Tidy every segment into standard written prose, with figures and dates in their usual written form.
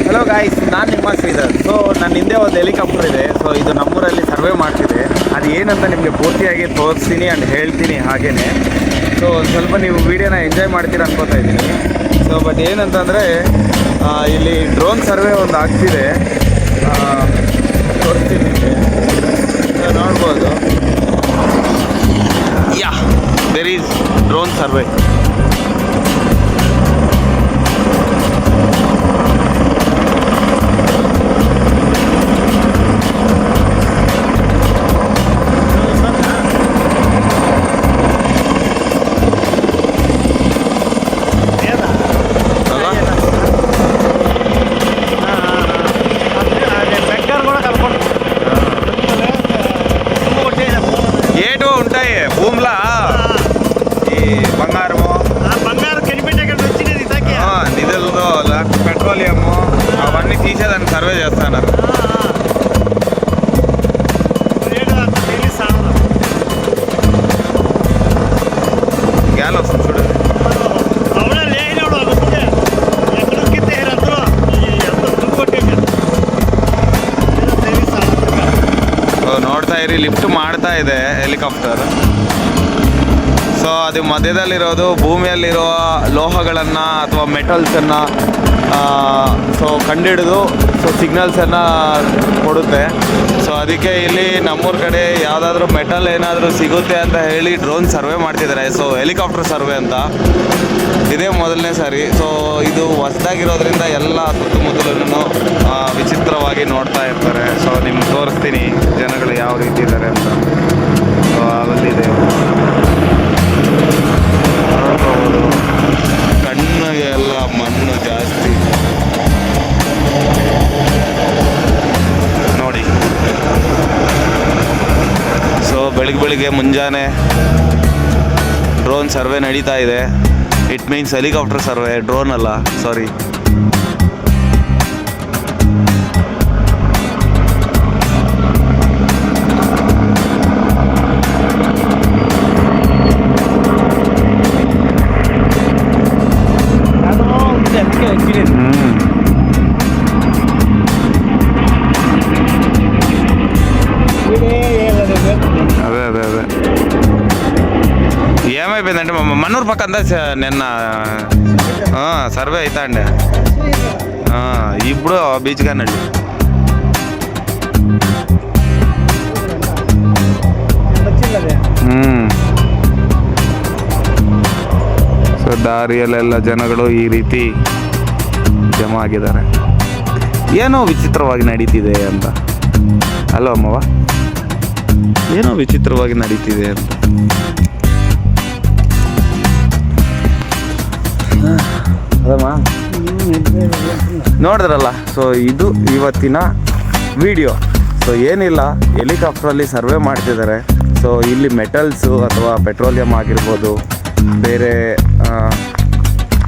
Hello guys, ನಾನು ನಿಮ್ಮ Sridhar. So ನನ್ನ ಹಿಂದೆ ಒಂದು ಹೆಲಿಕಾಪ್ಟರ್ ಇದೆ. ಸೊ ಇದು ನಮ್ಮೂರಲ್ಲಿ ಸರ್ವೆ ಮಾಡ್ತಿದೆ. ಅದು ಏನಂತ ನಿಮಗೆ ಪೂರ್ತಿಯಾಗಿ ತೋರಿಸ್ತೀನಿ ಆ್ಯಂಡ್ ಹೇಳ್ತೀನಿ ಹಾಗೇ. ಸೊ ಸ್ವಲ್ಪ ನೀವು ವೀಡಿಯೋನ ಎಂಜಾಯ್ ಮಾಡ್ತೀರ ಅನ್ಕೋತಾ ಇದ್ದೀನಿ. ಸೊ ಬಟ್ ಏನಂತಂದರೆ ಇಲ್ಲಿ ಡ್ರೋನ್ ಸರ್ವೆ ಒಂದು ಆಗ್ತಿದೆ, ತೋರಿಸ್ತೀನಿ ನಿಮಗೆ. ನೋಡ್ಬೋದು, ಯಾ ದೇರ್ ಈಸ್ ಡ್ರೋನ್ ಸರ್ವೆ. భూమిలో ఈ బంగారము నిధులతో పెట్రోలియము అవన్నీ తీసేదాన్ని సర్వే చేస్తున్నారు. గ్యాల్ వస్తుంది చూడండి. ನೋಡ್ತಾ ಇರಿ, ಲಿಫ್ಟ್ ಮಾಡ್ತಾ ಇದೆ ಹೆಲಿಕಾಪ್ಟರ್. ಸೊ ಅದು ಮಧ್ಯದಲ್ಲಿರೋದು ಭೂಮಿಯಲ್ಲಿರುವ ಲೋಹಗಳನ್ನು ಅಥವಾ ಮೆಟಲ್ಸನ್ನು ಸೊ ಕಂಡುಹಿಡಿದು ಸಿಗ್ನಲ್ಸನ್ನು ಕೊಡುತ್ತೆ. ಸೊ ಅದಕ್ಕೆ ಇಲ್ಲಿ ನಮ್ಮೂರ ಕಡೆ ಯಾವುದಾದ್ರೂ ಮೆಟಲ್ ಏನಾದರೂ ಸಿಗುತ್ತೆ ಅಂತ ಹೇಳಿ ಡ್ರೋನ್ ಸರ್ವೆ ಮಾಡ್ತಿದ್ದಾರೆ. ಸೊ ಹೆಲಿಕಾಪ್ಟರ್ ಸರ್ವೆ ಅಂತ ಇದೇ ಮೊದಲನೇ ಸಾರಿ. ಸೊ ಇದು ಹೊಸದಾಗಿರೋದ್ರಿಂದ ಎಲ್ಲ ಸುತ್ತಮುತ್ತಲೂ ವಿಚಿತ್ರವಾಗಿ ನೋಡ್ತಾ ಇರ್ತಾರೆ. ಸೊ ನಿಮ್ಗೆ ತೋರಿಸ್ತೀನಿ ಜನಗಳು ಯಾವ ರೀತಿ ಇದ್ದಾರೆ ಅಂತ. ಸೊ ಅಲ್ಲಿದೆ ನೋಡ್ಕೋಬೋದು, ಕಣ್ಣಿಗೆ ಎಲ್ಲ ಮಣ್ಣು ಜಾಸ್ತಿ ನೋಡಿ. ಸೊ ಬೆಳಿಗ್ಗೆ ಮುಂಜಾನೆ ಡ್ರೋನ್ ಸರ್ವೆ ನಡೀತಾ ಇದೆ. It means helicopter survey, drone ಅಲ್ಲ, ಸಾರಿ. అదే ఏమైపోయిందంటే మన్నూరు పక్క అంతా నిన్న సర్వే అవుతా అండి. ఇప్పుడు బీచ్ కానండి. ಸೊ ದಾರಿಯಲ್ಲೆಲ್ಲ ಜನಗಳು ಈ ರೀತಿ ಜಮಾ ಆಗಿದ್ದಾರೆ. ಏನೋ ವಿಚಿತ್ರವಾಗಿ ನಡೀತಿದೆ ಅಂತ ಅಲ್ವ ಅಮ್ಮವ? ಏನೋ ವಿಚಿತ್ರವಾಗಿ ನಡೀತಿದೆ ಅಂತ. ಅದಮ್ಮ ನೋಡಿದ್ರಲ್ಲ. ಸೊ ಇದು ಇವತ್ತಿನ ವಿಡಿಯೋ. ಸೊ ಏನಿಲ್ಲ, ಹೆಲಿಕಾಪ್ಟ್ರಲ್ಲಿ ಸರ್ವೆ ಮಾಡ್ತಿದ್ದಾರೆ. ಸೊ ಇಲ್ಲಿ ಮೆಟಲ್ಸು ಅಥವಾ ಪೆಟ್ರೋಲಿಯಂ ಆಗಿರ್ಬೋದು, ಬೇರೆ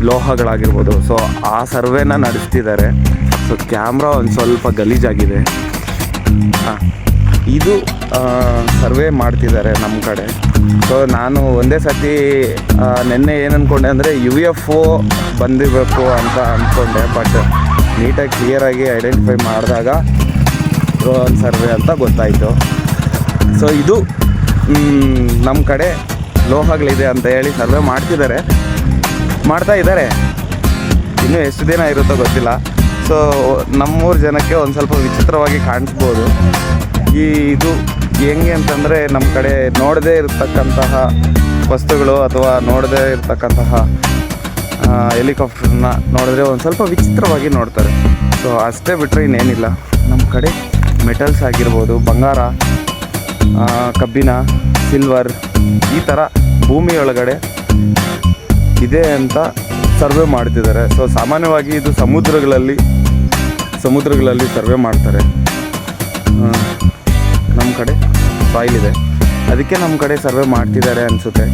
ಲೋಹಗಳಾಗಿರ್ಬೋದು, ಸೊ ಆ ಸರ್ವೆನ ನಡೆಸ್ತಿದ್ದಾರೆ. ಸೊ ಕ್ಯಾಮ್ರಾ ಒಂದು ಸ್ವಲ್ಪ ಗಲೀಜಾಗಿದೆ. ಇದು ಸರ್ವೆ ಮಾಡ್ತಿದ್ದಾರೆ ನಮ್ಮ ಕಡೆ. ಸೊ ನಾನು ಒಂದೇ ಸತಿ ನಿನ್ನೆ ಏನು ಅಂದ್ಕೊಂಡೆ ಅಂದರೆ UFO ಬಂದಿರಬೇಕು ಅಂತ ಅಂದ್ಕೊಂಡೆ. ಬಟ್ ನೀಟಾಗಿ ಕ್ಲಿಯರಾಗಿ ಐಡೆಂಟಿಫೈ ಮಾಡಿದಾಗ ಡ್ರೋನ್ ಸರ್ವೆ ಅಂತ ಗೊತ್ತಾಯಿತು. ಸೊ ಇದು ನಮ್ಮ ಕಡೆ ಲೋಹಗಳಿದೆ ಅಂತ ಹೇಳಿ ಸರ್ವೆ ಮಾಡ್ತಾ ಇದ್ದಾರೆ. ಇನ್ನೂ ಎಷ್ಟು ದಿನ ಇರುತ್ತೋ ಗೊತ್ತಿಲ್ಲ. ಸೊ ನಮ್ಮೂರು ಜನಕ್ಕೆ ಒಂದು ಸ್ವಲ್ಪ ವಿಚಿತ್ರವಾಗಿ ಕಾಣಿಸ್ಬೋದು. ಇದು ಹೆಂಗೆ ಅಂತಂದರೆ, ನಮ್ಮ ಕಡೆ ನೋಡದೇ ಇರತಕ್ಕಂತಹ ವಸ್ತುಗಳು ಅಥವಾ ನೋಡದೇ ಇರತಕ್ಕಂತಹ ಹೆಲಿಕಾಪ್ಟರ್ನ ನೋಡಿದ್ರೆ ಒಂದು ಸ್ವಲ್ಪ ವಿಚಿತ್ರವಾಗಿ ನೋಡ್ತಾರೆ. ಸೊ ಅಷ್ಟೇ ಬಿಟ್ಟರೆ ಇನ್ನೇನಿಲ್ಲ. ನಮ್ಮ ಕಡೆ ಮೆಟಲ್ಸ್ ಆಗಿರ್ಬೋದು, ಬಂಗಾರ, ಕಬ್ಬಿಣ, ಸಿಲ್ವರ್, ಈ ಥರ ಭೂಮಿಯೊಳಗಡೆ ಇದೆ ಅಂತ ಸರ್ವೆ ಮಾಡ್ತಿದ್ದಾರೆ. ಸೊ ಸಾಮಾನ್ಯವಾಗಿ ಇದು ಸಮುದ್ರಗಳಲ್ಲಿ ಸರ್ವೆ ಮಾಡ್ತಾರೆ. ನಮ್ಮ ಕಡೆ ಸಾಯಿಲ್ ಇದೆ, ಅದಕ್ಕೆ ನಮ್ಮ ಕಡೆ ಸರ್ವೆ ಮಾಡ್ತಿದ್ದಾರೆ ಅನಿಸುತ್ತೆ.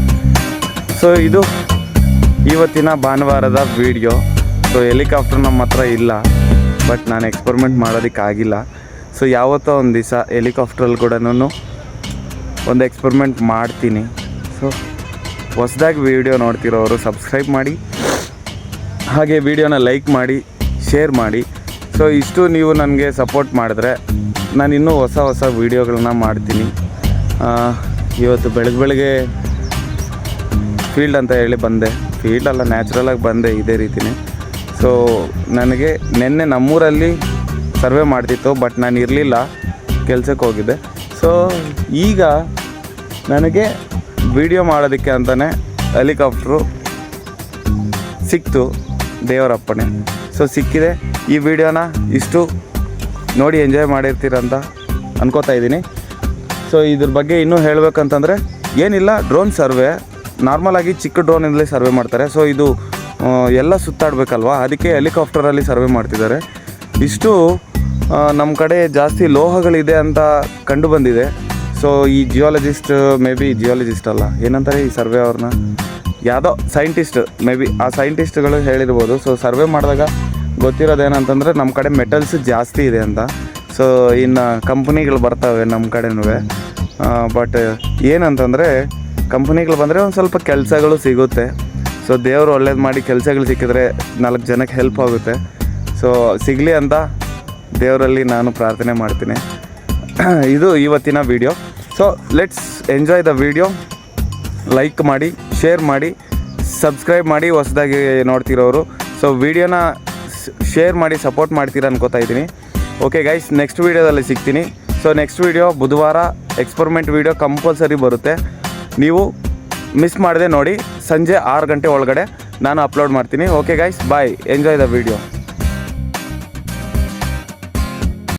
ಸೊ ಇದು ಇವತ್ತಿನ ಭಾನುವಾರದ ವಿಡಿಯೋ. ಸೊ ಹೆಲಿಕಾಪ್ಟರ್ ನಮ್ಮ ಹತ್ರ ಇಲ್ಲ, ಬಟ್ ನಾನು ಎಕ್ಸ್ಪರಿಮೆಂಟ್ ಮಾಡೋದಕ್ಕಾಗಿಲ್ಲ. ಸೊ ಯಾವತ್ತೋ ಒಂದು ದಿವಸ ಹೆಲಿಕಾಪ್ಟ್ರಲ್ಲಿ ಕೂಡ ಒಂದು ಎಕ್ಸ್ಪರಿಮೆಂಟ್ ಮಾಡ್ತೀನಿ. ಸೊ ಹೊಸದಾಗಿ ವಿಡಿಯೋ ನೋಡ್ತಿರೋರು ಸಬ್ಸ್ಕ್ರೈಬ್ ಮಾಡಿ, ಹಾಗೆ ವಿಡಿಯೋನ ಲೈಕ್ ಮಾಡಿ, ಶೇರ್ ಮಾಡಿ. ಸೊ ಇಷ್ಟು ನೀವು ನನಗೆ ಸಪೋರ್ಟ್ ಮಾಡಿದ್ರೆ ನಾನು ಇನ್ನೂ ಹೊಸ ವೀಡಿಯೋಗಳನ್ನ ಮಾಡ್ತೀನಿ. ಇವತ್ತು ಬೆಳಗ್ಗೆ ಫೀಲ್ಡ್ ಅಂತ ಹೇಳಿ ಬಂದೆ, ಫೀಲ್ಡಲ್ಲ ನ್ಯಾಚುರಲಾಗಿ ಬಂದೆ ಇದೇ ರೀತಿಯೇ. ಸೊ ನನಗೆ ನಿನ್ನೆ ನಮ್ಮೂರಲ್ಲಿ ಸರ್ವೆ ಮಾಡ್ತಿತ್ತು, ಬಟ್ ನಾನು ಇರಲಿಲ್ಲ, ಕೆಲಸಕ್ಕೆ ಹೋಗಿದ್ದೆ. ಸೊ ಈಗ ನನಗೆ ವಿಡಿಯೋ ಮಾಡೋದಕ್ಕೆ ಅಂತಲೇ ಹೆಲಿಕಾಪ್ಟ್ರು ಸಿಕ್ತು, ದೇವರಪ್ಪಣೆ. ಸೊ ಸಿಕ್ಕಿದೆ. ಈ ವಿಡಿಯೋನ ಇಷ್ಟು ನೋಡಿ ಎಂಜಾಯ್ ಮಾಡಿರ್ತೀರಂತ ಅನ್ಕೋತಾ ಇದ್ದೀನಿ. ಸೊ ಇದ್ರ ಬಗ್ಗೆ ಇನ್ನೂ ಹೇಳಬೇಕಂತಂದರೆ ಏನಿಲ್ಲ, ಡ್ರೋನ್ ಸರ್ವೆ ನಾರ್ಮಲಾಗಿ ಚಿಕ್ಕ ಡ್ರೋನಿಂದಲೇ ಸರ್ವೆ ಮಾಡ್ತಾರೆ. ಸೊ ಇದು ಎಲ್ಲ ಸುತ್ತಾಡಬೇಕಲ್ವ, ಅದಕ್ಕೆ ಹೆಲಿಕಾಪ್ಟರಲ್ಲಿ ಸರ್ವೆ ಮಾಡ್ತಿದ್ದಾರೆ. ಇಷ್ಟು ನಮ್ಮ ಕಡೆ ಜಾಸ್ತಿ ಲೋಹಗಳಿದೆ ಅಂತ ಕಂಡು ಬಂದಿದೆ. ಸೊ ಈ ಜಿಯಾಲಜಿಸ್ಟ್, ಮೇ ಬಿ ಜಿಯಾಲಜಿಸ್ಟ್ ಅಲ್ಲ, ಏನಂತಾರೆ ಈ ಸರ್ವೆ ಅವ್ರನ್ನ, ಯಾವುದೋ ಸೈಂಟಿಸ್ಟ್, ಮೇ ಬಿ ಆ ಸೈಂಟಿಸ್ಟ್ಗಳು ಹೇಳಿರ್ಬೋದು. ಸೊ ಸರ್ವೆ ಮಾಡಿದಾಗ ಗೊತ್ತಿರೋದೇನಂತಂದರೆ ನಮ್ಮ ಕಡೆ ಮೆಟಲ್ಸ್ ಜಾಸ್ತಿ ಇದೆ ಅಂತ. ಸೊ ಇನ್ನು ಕಂಪ್ನಿಗಳು ಬರ್ತವೆ ನಮ್ಮ ಕಡೆನೂ. ಬಟ್ ಏನಂತಂದರೆ ಕಂಪ್ನಿಗಳು ಬಂದರೆ ಒಂದು ಸ್ವಲ್ಪ ಕೆಲಸಗಳು ಸಿಗುತ್ತೆ. ಸೊ ದೇವರು ಒಳ್ಳೇದು ಮಾಡಿ ಕೆಲಸಗಳು ಸಿಕ್ಕಿದ್ರೆ 4 ಜನಕ್ಕೆ ಹೆಲ್ಪ್ ಆಗುತ್ತೆ. ಸೊ ಸಿಗಲಿ ಅಂತ ದೇವರಲ್ಲಿ ನಾನು ಪ್ರಾರ್ಥನೆ ಮಾಡ್ತೀನಿ. ಇದು ಇವತ್ತಿನ video. So let's enjoy the video. Like ಮಾಡಿ, ಶೇರ್ ಮಾಡಿ, ಸಬ್ಸ್ಕ್ರೈಬ್ ಮಾಡಿ ಹೊಸದಾಗಿ ನೋಡ್ತಿರೋರು. ಸೊ ವಿಡಿಯೋನ ಶೇರ್ ಮಾಡಿ ಸಪೋರ್ಟ್ ಮಾಡ್ತೀರಾ ಅನ್ಕೋತಾ ಇದ್ದೀನಿ. ಓಕೆ ಗೈಸ್, ನೆಕ್ಸ್ಟ್ ವೀಡಿಯೋದಲ್ಲಿ ಸಿಗ್ತೀನಿ. ಸೊ ನೆಕ್ಸ್ಟ್ ವೀಡಿಯೋ ಬುಧವಾರ ಎಕ್ಸ್ಪರಿಮೆಂಟ್ ವೀಡಿಯೋ ಕಂಪಲ್ಸರಿ ಬರುತ್ತೆ. ನೀವು ಮಿಸ್ ಮಾಡದೆ ನೋಡಿ. ಸಂಜೆ 6 ಗಂಟೆ ಒಳಗಡೆ ನಾನು ಅಪ್ಲೋಡ್ ಮಾಡ್ತೀನಿ. Okay guys, bye, enjoy the video.